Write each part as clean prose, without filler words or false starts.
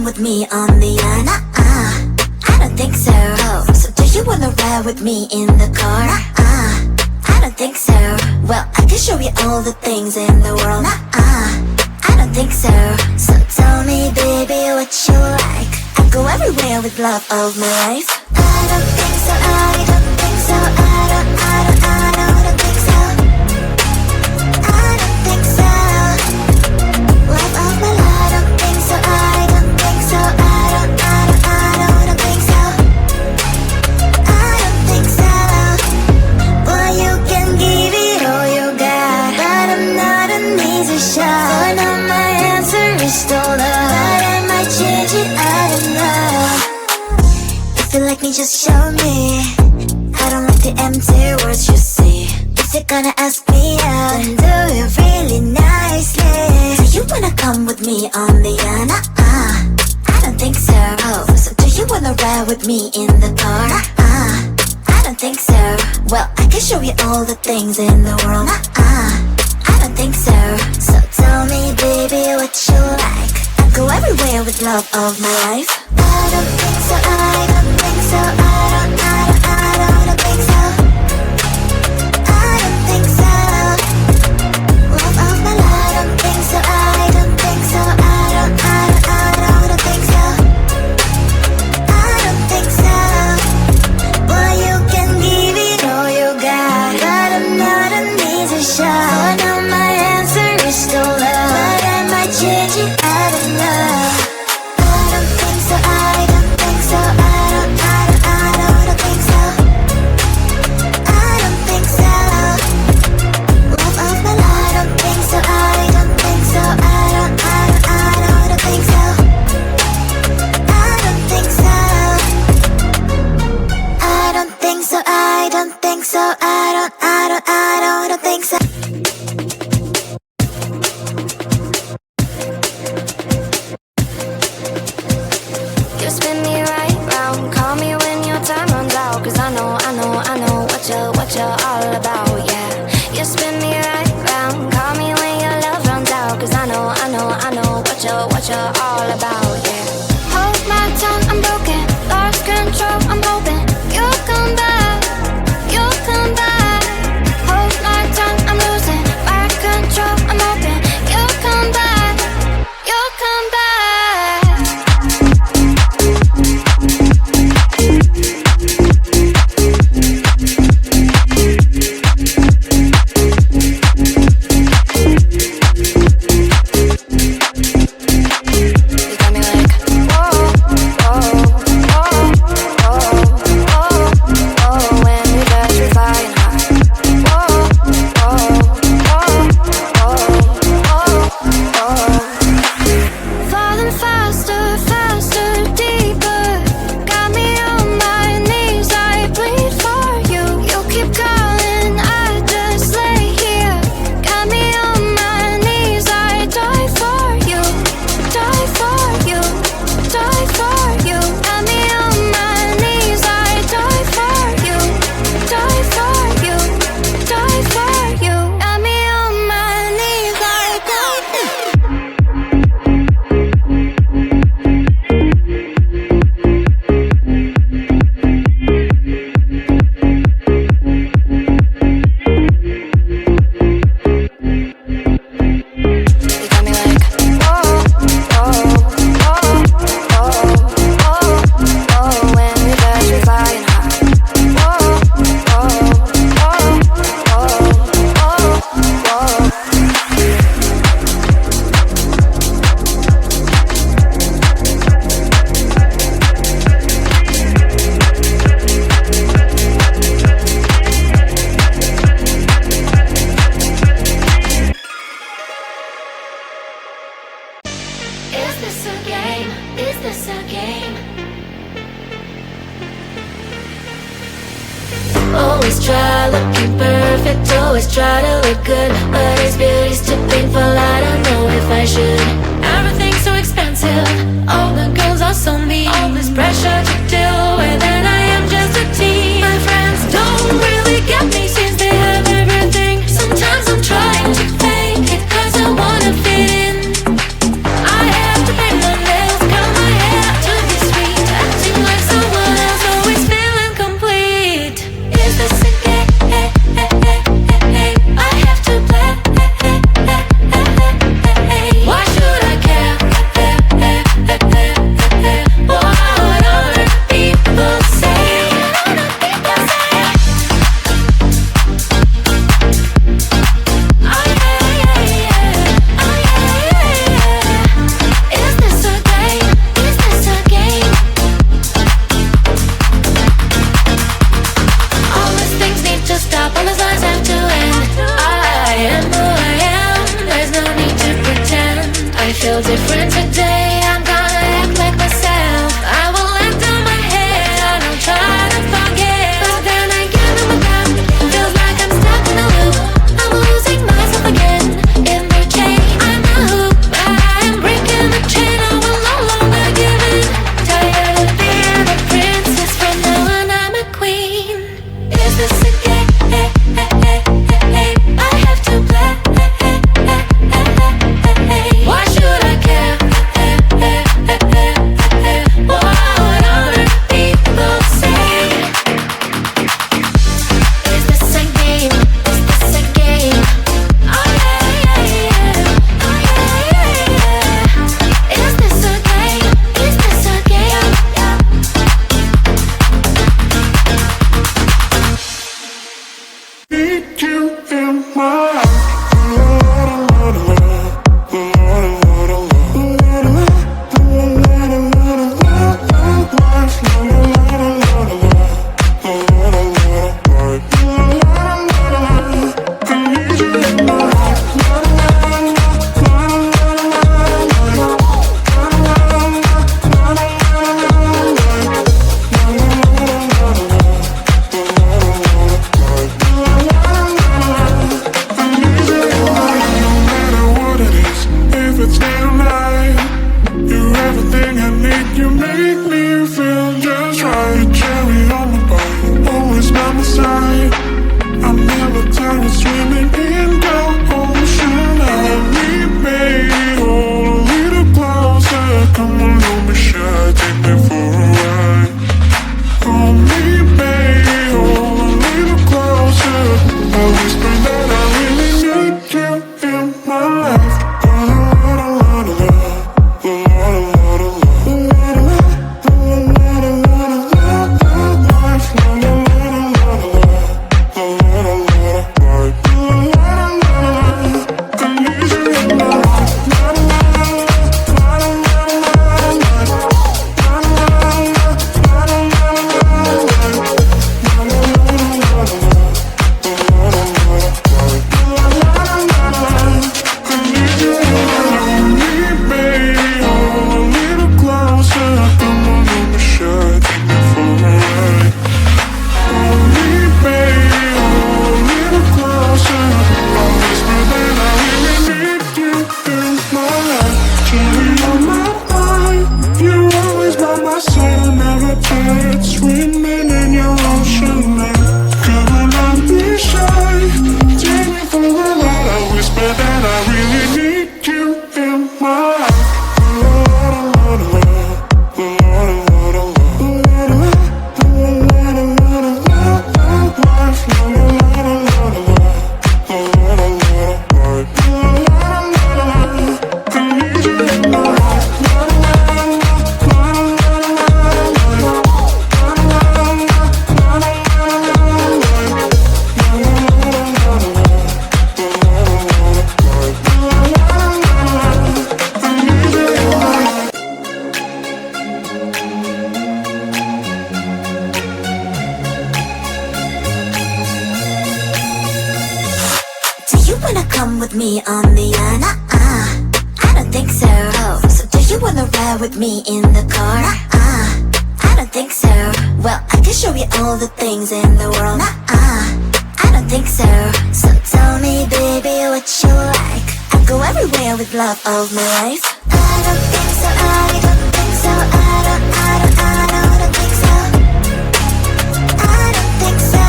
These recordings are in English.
with me on the I don't think so. So do you wanna ride with me in the car? I don't think so. Well, I can show you all the things in the world. I don't think so. So tell me, baby, what you like. I go everywhere with love of my life. I don't think so. I don't think so. I don't think so. I don't think so. Love of my life. I don't think so. I don't think so. I don't think so. I don't think so. Boy, you can give it all you got, but I'm not an easy shot. For now my answer is still no, but I might change it, I don't know. If you like me, just show me. I don't like the empty words you say. If you're gonna ask me out, then do it really nicely. Do you wanna come with me on the I don't think so. So do you wanna ride with me in the car? I don't think so. Well, I can show you all the things in the world. I don't think so. So tell me, baby, what you like. I go everywhere with love of my life. I don't think so. I don't think so. I don't think so. I don't think so. Love of my life. I don't think so. I don't think so. I don't think so. I don't think so. Boy, you can give it all you got, but I'm not an easy shot. For now my answer is still no, but I might change it, I don't know. I don't think so. I don't think so. I don't think so. I don't think so. Love of my life. I don't think so. I don't think so. I don't think so. I don't think so. I don't think so. I don't think so. I don't think so. You spin me right round, call me when your time runs out. Cause I know what you're all about, yeah. You spin me right round, call me when your love runs out. Cause I know what you're all about, yeah. Hold my tongue, I'm broken, lost control, I'm hoping you'll come back, you'll come back. Hold my tongue, I'm losing my control, I'm hoping you'll come back, you'll come back. Always try looking perfect, always try to look good, but is beauty's too painful? I don't know if I should. Everything's so expensive, all the girls are so mean, all this pressure to deal with, and I am just a teen. My friends don't really get me since they have everything. Sometimes I'm trying to fake it cause I wanna fit in. I have to paint my nails, cut my hair. feel different today. I'm gonna act like myself. I will let down my head and I'll try to forget. But then again, I'm about. Feels like I'm stuck in a loop. I'm losing myself again in the chain. I'm a hoop, but I am breaking the chain. I will no longer give in. Tired of being a princess. From now on, I'm a queen. Is this a game? I have to play. Why should I care? What would other people say? Is this a game? Is this a game? Oh yeah, yeah, yeah. Oh yeah, yeah, yeah. Is this a game? Is this a game? Need you in my life. Come with me on the I don't think so. Oh, so do you wanna ride with me in the car? I don't think so. Well, I can show you all the things in the world. I don't think so. So tell me, baby, what you like. I'll go everywhere with love of my life. I don't think so. I don't think so. I don't think so. I don't think so.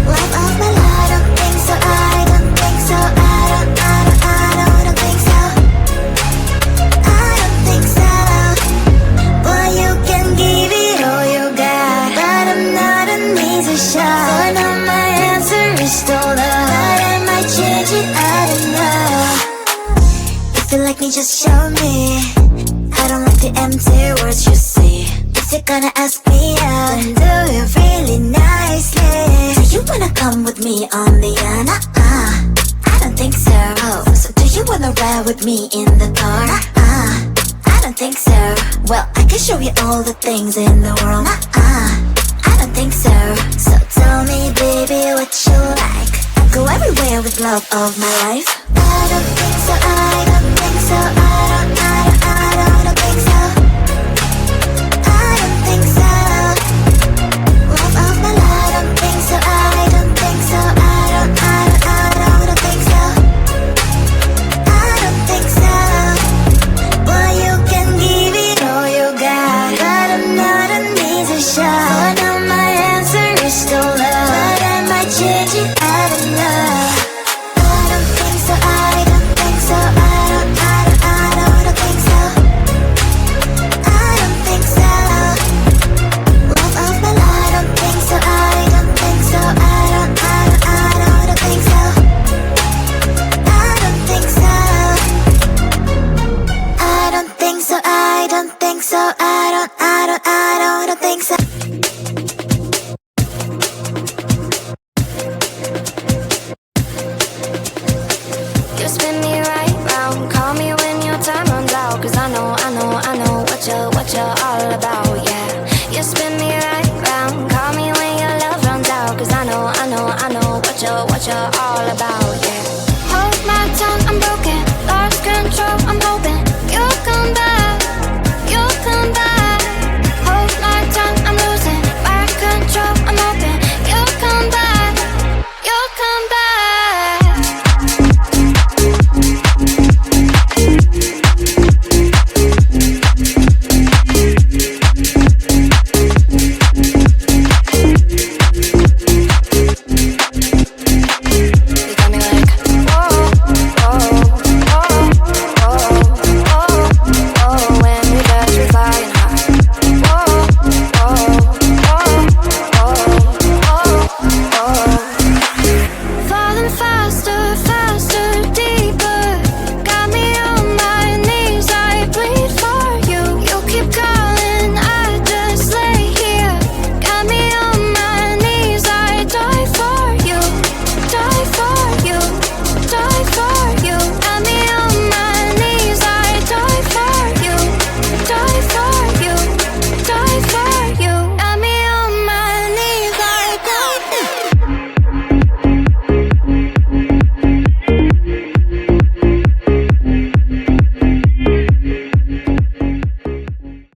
Love of my life. I don't think so. I don't think so. I don't think so. I don't think so. Well, you can give it all you got, but I'm not an easy shot. For now my answer is still no, but I might change it. I don't know. If you like me, just show me. I don't like the empty words you say. If you're gonna ask me out, then do it really nicely. Do you wanna come with me on the I don't think so. Oh, so do you wanna ride with me in the car? I don't think so. Well, I can show you all the things in the world. I don't think so. So tell me, baby, what you like. I'll go everywhere with love of my life. I don't think so. I don't think